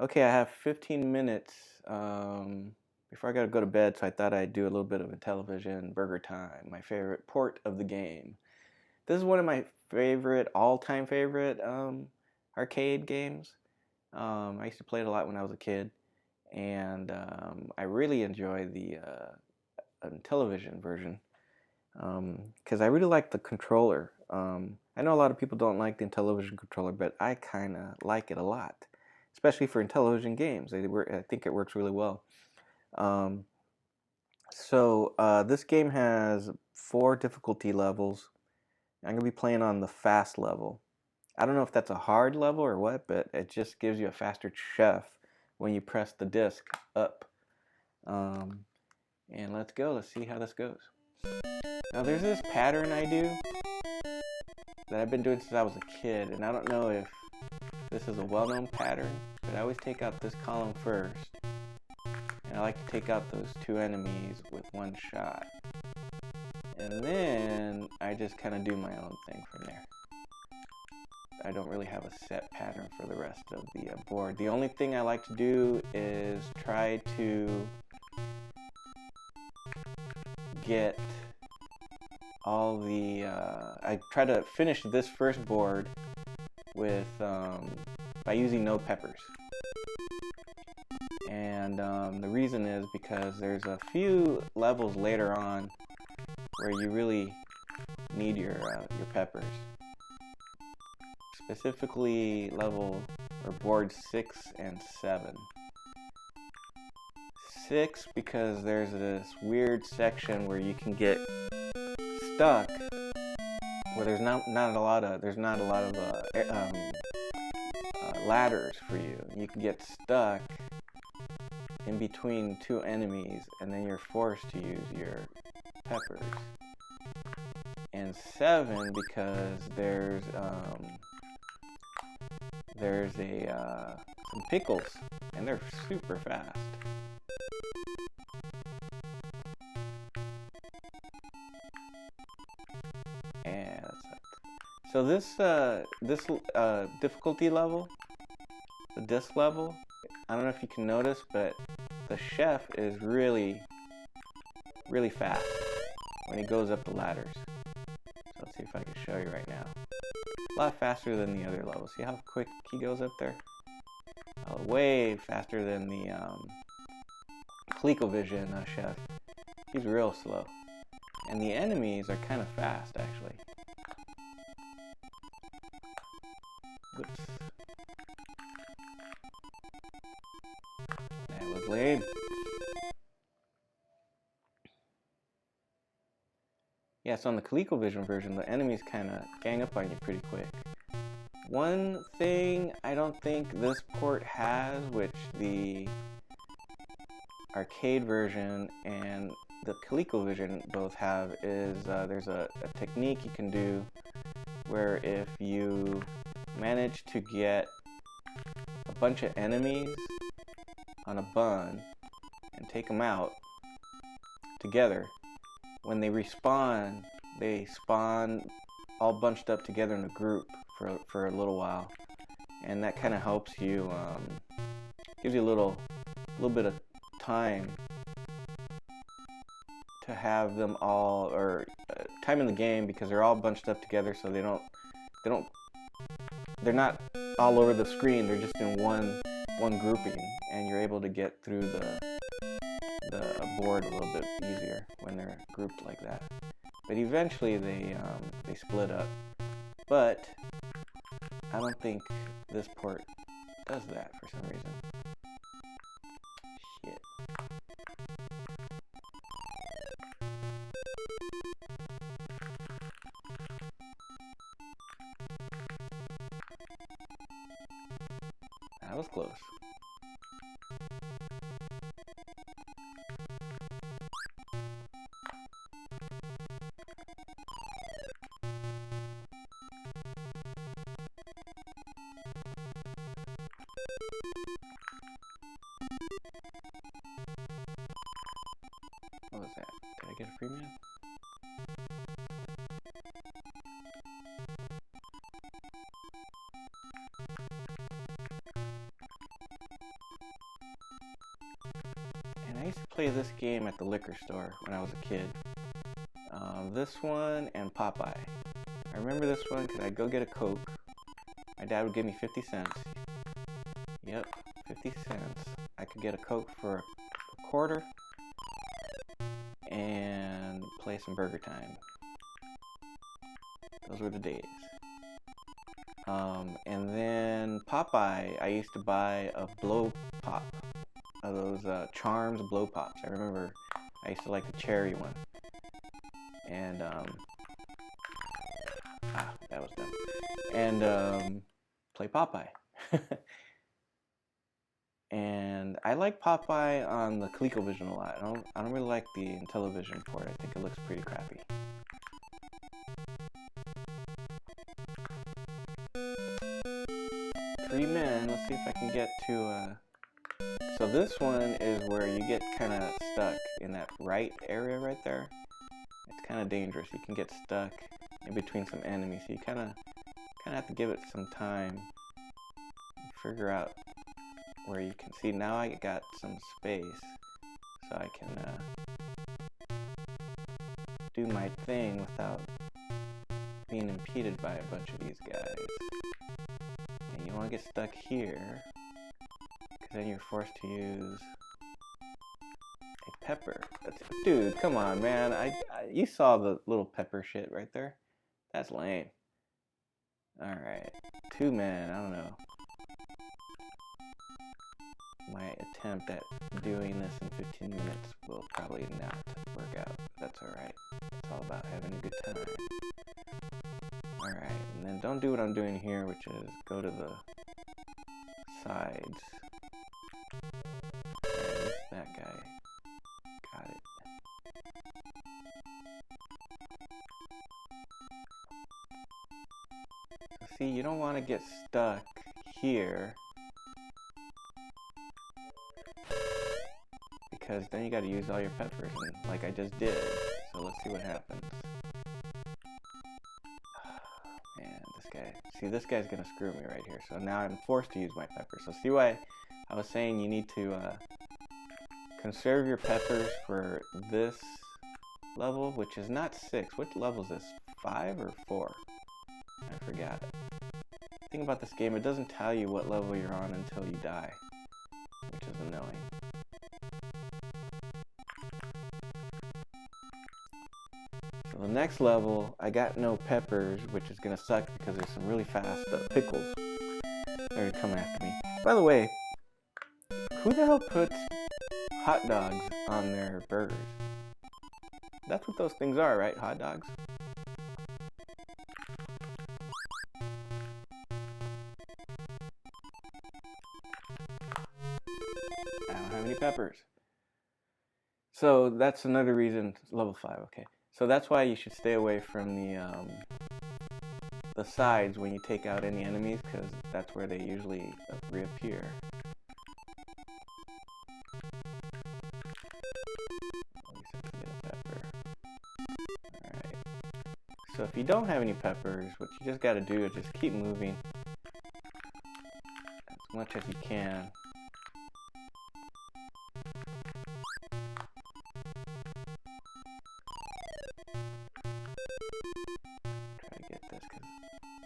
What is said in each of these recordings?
Okay, I have 15 minutes before I gotta go to bed, so I thought I'd do a little bit of Intellivision Burgertime, my favorite port of the game. This is one of my favorite, all-time favorite arcade games. I used to play it a lot when I was a kid, and I really enjoy the Intellivision version because I really like the controller. I know a lot of people don't like the Intellivision controller, but I kind of like it a lot, especially for Intellivision games. I think it works really well. Um, this game has 4 difficulty levels. I'm going to be playing on the fast level. I don't know if that's a hard level or what, but it just gives you a faster chef when you press the disc up. And let's go. Let's see how this goes. Now there's this pattern I do that I've been doing since I was a kid, and I don't know if this is a well-known pattern, but I always take out this column first, and I like to take out those 2 enemies with 1 shot. And then I just kind of do my own thing from there. I don't really have a set pattern for the rest of the board. The only thing I like to do is try to get all the I try to finish this first board with by using no peppers, and the reason is because there's a few levels later on where you really need your peppers, specifically level or board 6 and 7. 6 because there's this weird section where you can get stuck, where there's not a lot of ladders for you. You can get stuck in between 2 enemies, and then you're forced to use your peppers. And 7 because there's some pickles, and they're super fast. And so this difficulty level, the disc level, I don't know if you can notice, but the chef is really fast when he goes up the ladders. So let's see if I can show you right now. A lot faster than the other levels. See how quick he goes up there? Way faster than the ColecoVision chef. He's real slow. And the enemies are kind of fast, actually. Oops. That was lame. Yeah, so on the ColecoVision version, the enemies kind of gang up on you pretty quick. One thing I don't think this port has, which the arcade version and the ColecoVision both have, is there's a technique you can do where if you manage to get a bunch of enemies on a bun and take them out together, when they respawn, they spawn all bunched up together in a group for a little while, and that kind of helps you, gives you a little bit of time to have them all, or time in the game, because they're all bunched up together, so they're not all over the screen. They're just in one grouping, and you're able to get through the board a little bit easier when they're grouped like that. But eventually they split up. But I don't think this port does that for some reason. Shit. That was close. What was that? Did I get a free man? I used to play this game at the liquor store when I was a kid. This one and Popeye. I remember this one because I'd go get a Coke. My dad would give me 50 cents. Yep, 50 cents. I could get a Coke for a quarter and play some Burgertime. Those were the days. And then Popeye, I used to buy a blow pop. Those Charms blow pops. I remember I used to like the cherry one. And that was dumb. And play Popeye. And I like Popeye on the ColecoVision a lot. I don't really like the Intellivision port. I think it looks pretty crappy. 3 men. Let's see if I can get to. So this one is where you get kind of stuck in that right area right there. It's kind of dangerous. You can get stuck in between some enemies. So you kind of have to give it some time and figure out where you can see. Now I got some space, so I can do my thing without being impeded by a bunch of these guys. And you want to get stuck here, because then you're forced to use a pepper. Dude, come on, man. You saw the little pepper shit right there? That's lame. Alright. 2 men, I don't know. My attempt at doing this in 15 minutes will probably not work out. That's alright. It's all about having a good time. Alright, and then don't do what I'm doing here, which is go to the sides. There's that guy. Got it. So see, you don't want to get stuck here, because then you got to use all your peppers, and like I just did. So let's see what happens. Man, this guy. See, this guy's gonna screw me right here. So now I'm forced to use my peppers. So see why I was saying you need to conserve your peppers for this level, which is not 6. What level is this? 5 or 4? I forgot. The thing about this game, it doesn't tell you what level you're on until you die, which is annoying. So the next level, I got no peppers, which is gonna suck because there's some really fast pickles that are coming after me. By the way, who the hell puts hot dogs on their burgers? That's what those things are, right? Hot dogs? I don't have any peppers. So that's another reason, level 5, okay. So that's why you should stay away from the sides when you take out any enemies, because that's where they usually reappear. At least I can get a pepper. Alright. So if you don't have any peppers, what you just gotta do is just keep moving as much as you can.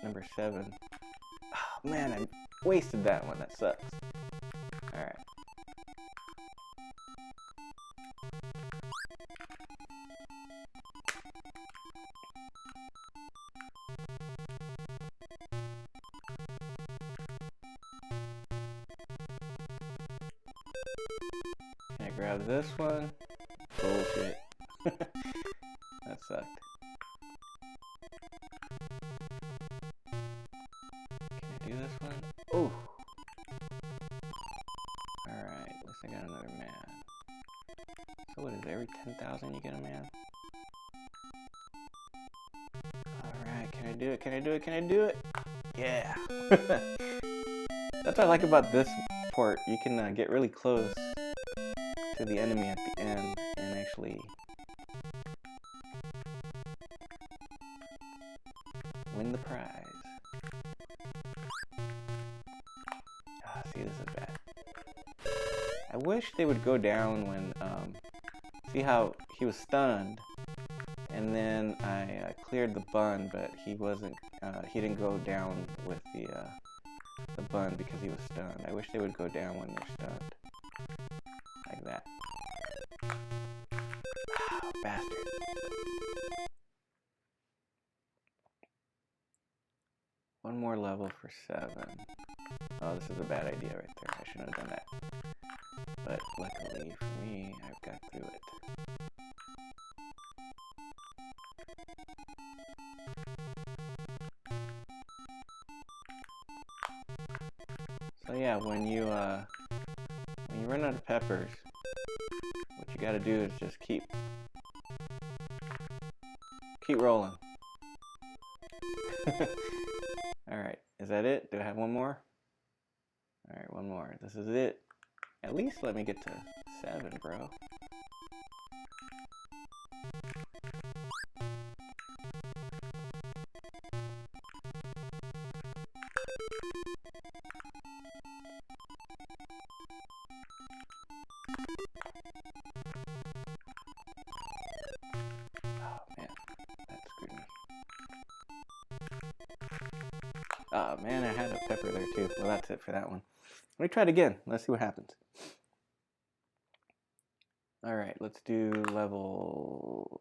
Number 7. Oh man, I wasted that one. That sucks. Alright. Can I grab this one? Bullshit. That sucked. Do this one. Oh! Alright, at least I got another man. So what is it, every 10,000 you get a man? Alright, can I do it? Can I do it? Can I do it? Yeah! That's what I like about this port. You can get really close to the enemy at the end and actually win the prize. See, this is bad. I wish they would go down when, see how he was stunned, and then I cleared the bun, but he wasn't, he didn't go down with the bun because he was stunned. I wish they would go down when they're stunned. Like that. Oh, bastard. One more level for 7. Oh, this is a bad idea right there. I shouldn't have done that. But luckily for me, I've got through it. So yeah, when you run out of peppers, what you gotta do is just keep rolling. Alright, is that it? Do I have one more? Alright, one more. This is it. At least let me get to 7, bro. Oh man, I had a pepper there too. Well, that's it for that one. Let me try it again. Let's see what happens. Alright, let's do level...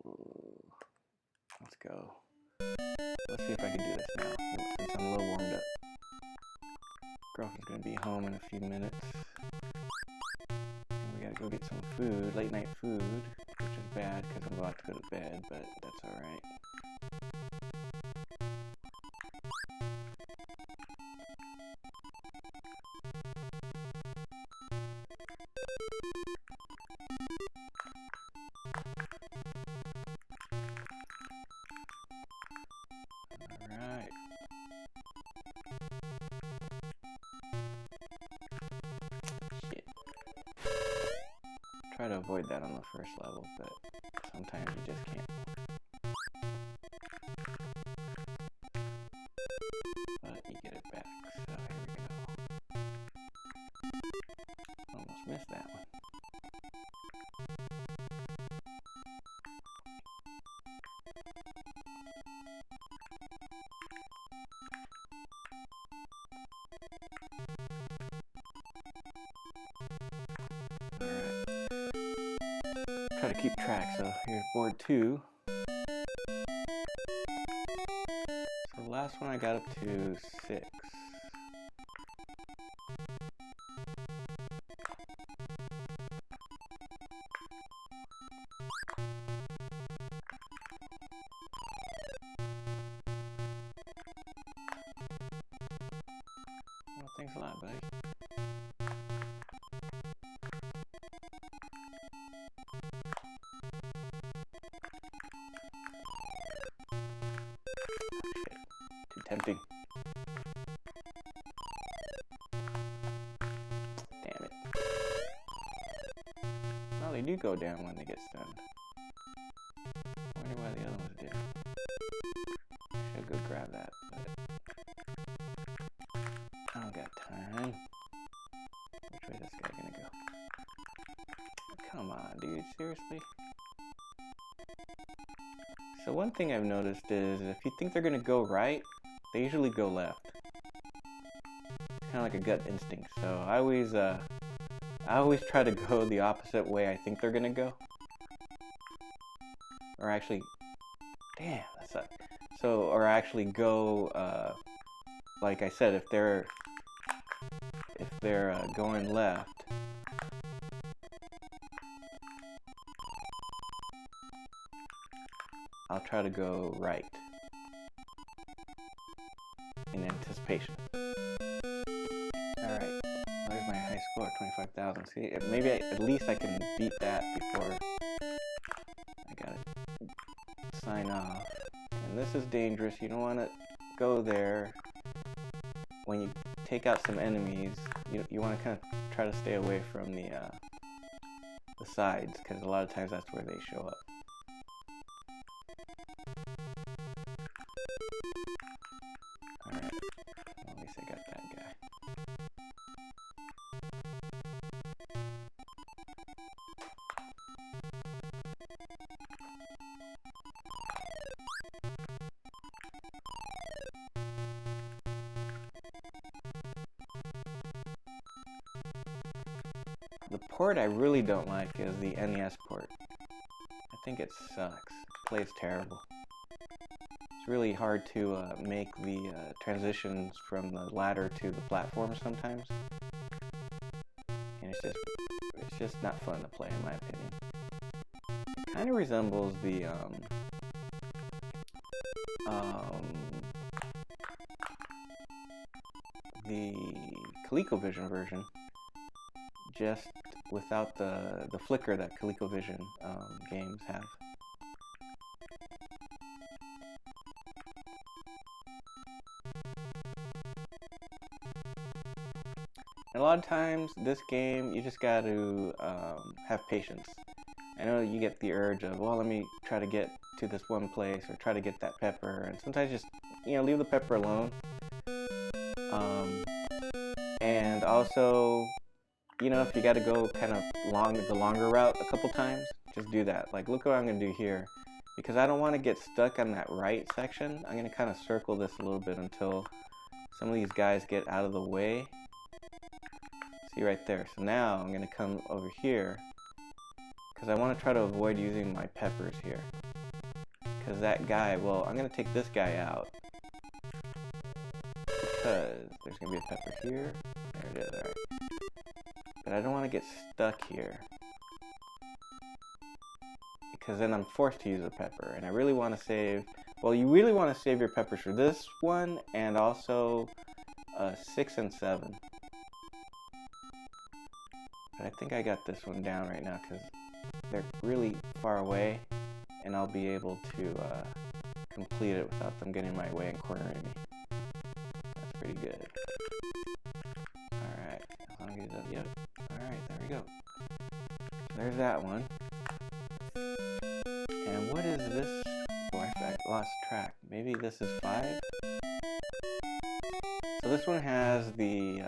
Let's go. Let's see if I can do this now, since I'm a little warmed up. Girlfriend's gonna be home in a few minutes. And we gotta go get some food, late night food, which is bad because I'm about to go to bed, but that's alright. Alright. Shit. Try to avoid that on the first level, but sometimes you just can't. But you get it back, so here we go. Almost missed that one. Try to keep track. So here's board 2. So the last one I got up to 6. Well, thanks a lot, buddy. Tempting. Damn it. Well, they do go down when they get stunned. I wonder why the other ones didn't. I should go grab that, but I don't got time. Which way is this guy gonna go? Come on, dude, seriously? So one thing I've noticed is if you think they're gonna go right, they usually go left. It's kind of like a gut instinct. So I always try to go the opposite way I think they're gonna go. Or actually, damn, that sucked. So, or actually go, like I said, if they're going left, I'll try to go right. In anticipation. Alright, there's my high score, 25,000. See, maybe at least I can beat that before I gotta sign off. And this is dangerous, you don't want to go there. When you take out some enemies, you want to kind of try to stay away from the sides, because a lot of times that's where they show up. At least I got that guy. The port I really don't like is the NES port. I think it sucks. It plays terrible. It's really hard to make the transitions from the ladder to the platform sometimes. And it's just not fun to play in my opinion. It kind of resembles the ColecoVision version, just without the flicker that ColecoVision games have. And a lot of times, this game, you just got to have patience. I know you get the urge of, well, let me try to get to this one place or try to get that pepper, and sometimes just, leave the pepper alone. And also, if you got to go kind of the longer route a couple times, just do that. Like, look what I'm going to do here. Because I don't want to get stuck on that right section, I'm going to kind of circle this a little bit until some of these guys get out of the way. See right there. So now I'm going to come over here because I want to try to avoid using my peppers here. Because that guy, well, I'm going to take this guy out. Because there's going to be a pepper here. There it is, alright. But I don't want to get stuck here. Because then I'm forced to use a pepper. And I really want to save... Well, you really want to save your peppers for this one and also 6 and 7. But I think I got this one down right now because they're really far away. And I'll be able to complete it without them getting in my way and cornering me. That's pretty good. Alright. As long as yep. Alright, there we go. So there's that one. And what is this? Oh, I lost track. Maybe this is 5? So this one has the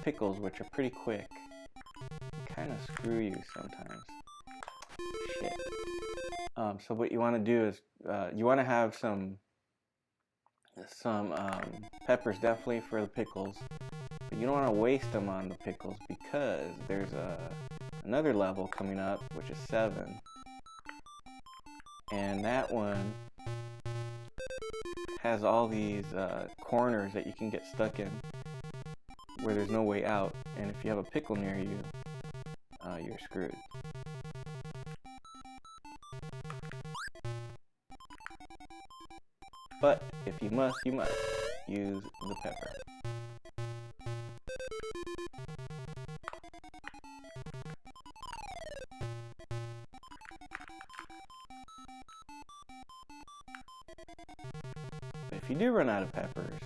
pickles, which are pretty quick. Kind of screw you sometimes. Shit. So what you want to do is you want to have some peppers definitely for the pickles, but you don't want to waste them on the pickles because there's another level coming up, which is 7, and that one has all these corners that you can get stuck in where there's no way out, and if you have a pickle near you, you're screwed. But if you must use the pepper. But if you do run out of peppers,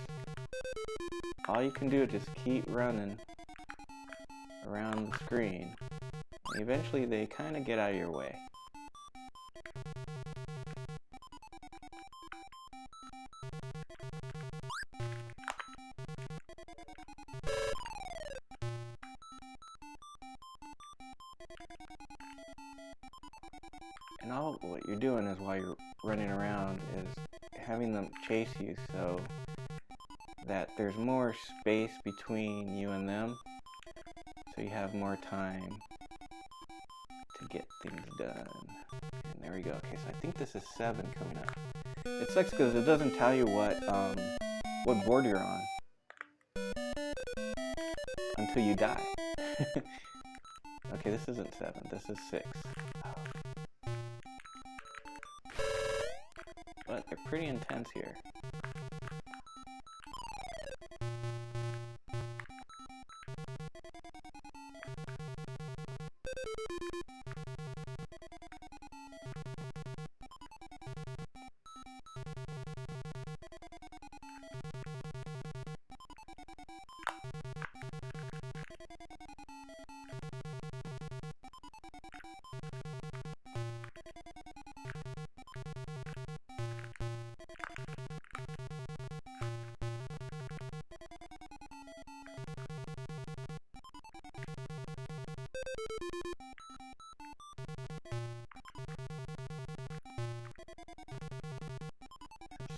all you can do is just keep running around the screen. And eventually they kind of get out of your way. And all what you're doing is while you're running around is having them chase you so that there's more space between you and them, so you have more time to get things done. And there we go. Okay, so I think this is 7 coming up. It sucks because it doesn't tell you what board you're on until you die. Okay, this isn't 7. This is 6. But they're pretty intense here.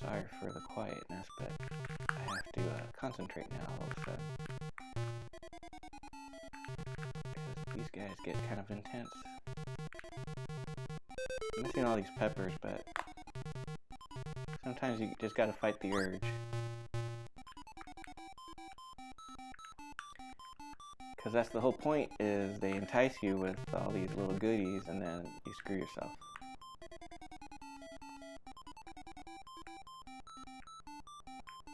Sorry for the quietness, but I have to concentrate now all of a sudden. just get kind of intense. I'm missing all these peppers, but sometimes you just gotta fight the urge. Because that's the whole point, is they entice you with all these little goodies and then you screw yourself.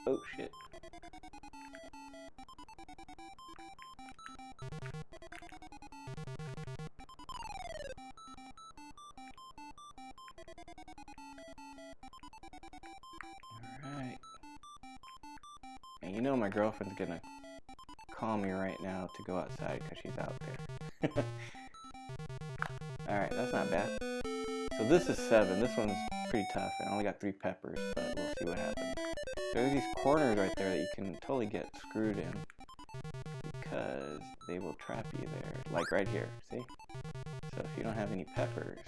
Oh shit. Alright. And you know my girlfriend's gonna call me right now to go outside because she's out there. Alright, that's not bad. So this is 7. This one's pretty tough. I only got 3 peppers, but we'll see what happens. So there's these corners right there that you can totally get screwed in because they will trap you there. Like right here, see? So if you don't have any peppers,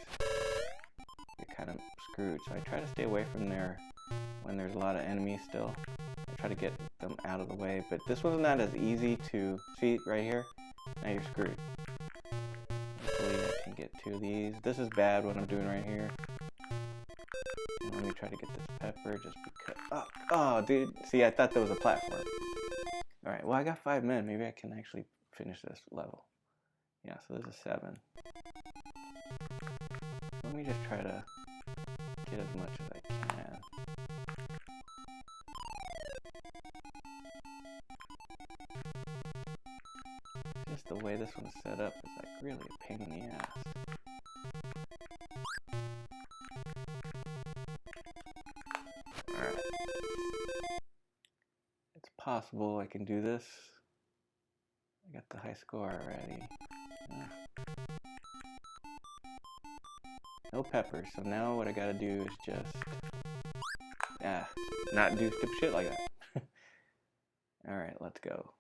you're kind of screwed. So I try to stay away from there when there's a lot of enemies still. I try to get them out of the way, but this one's not as easy to see right here. Now you're screwed. Hopefully I can get 2 of these. This is bad what I'm doing right here. And let me try to get this pepper just because. Oh, dude. See, I thought that was a platform. Alright, well, I got 5 men. Maybe I can actually finish this level. Yeah, so this is 7. Let me just try to get as much as I can. Just the way this one's set up is like really a pain in the ass. Alright. It's possible I can do this. I got the high score already. No peppers, so now what I gotta do is just not do stupid shit like that. Alright, let's go.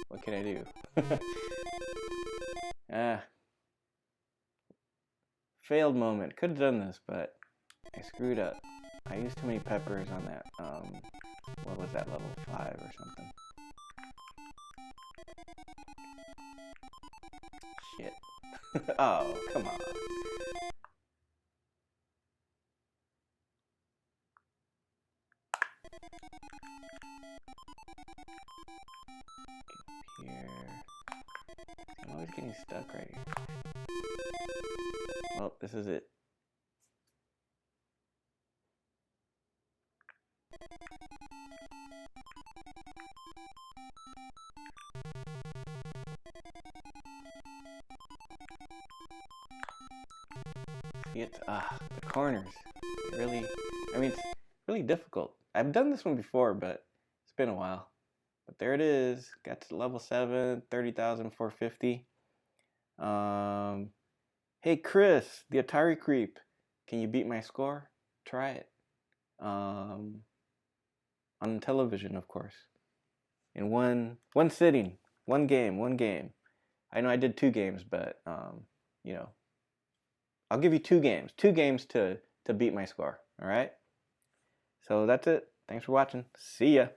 What can I do? Failed moment. Could have done this, but I screwed up. I used too many peppers on that, what was that, level 5 or something. Shit. Oh, come on. Here. I'm always getting stuck right here. Well, this is it. See, it's the corners. Really, I mean, it's really difficult. I've done this one before, but it's been a while. But there it is. Got to level 7, 30,450. Hey Chris, the Atari Creep. Can you beat my score? Try it. On Intellivision, of course. In one sitting, one game. I know I did 2 games, but you know, I'll give you 2 games. 2 games to beat my score. All right. So that's it. Thanks for watching. See ya.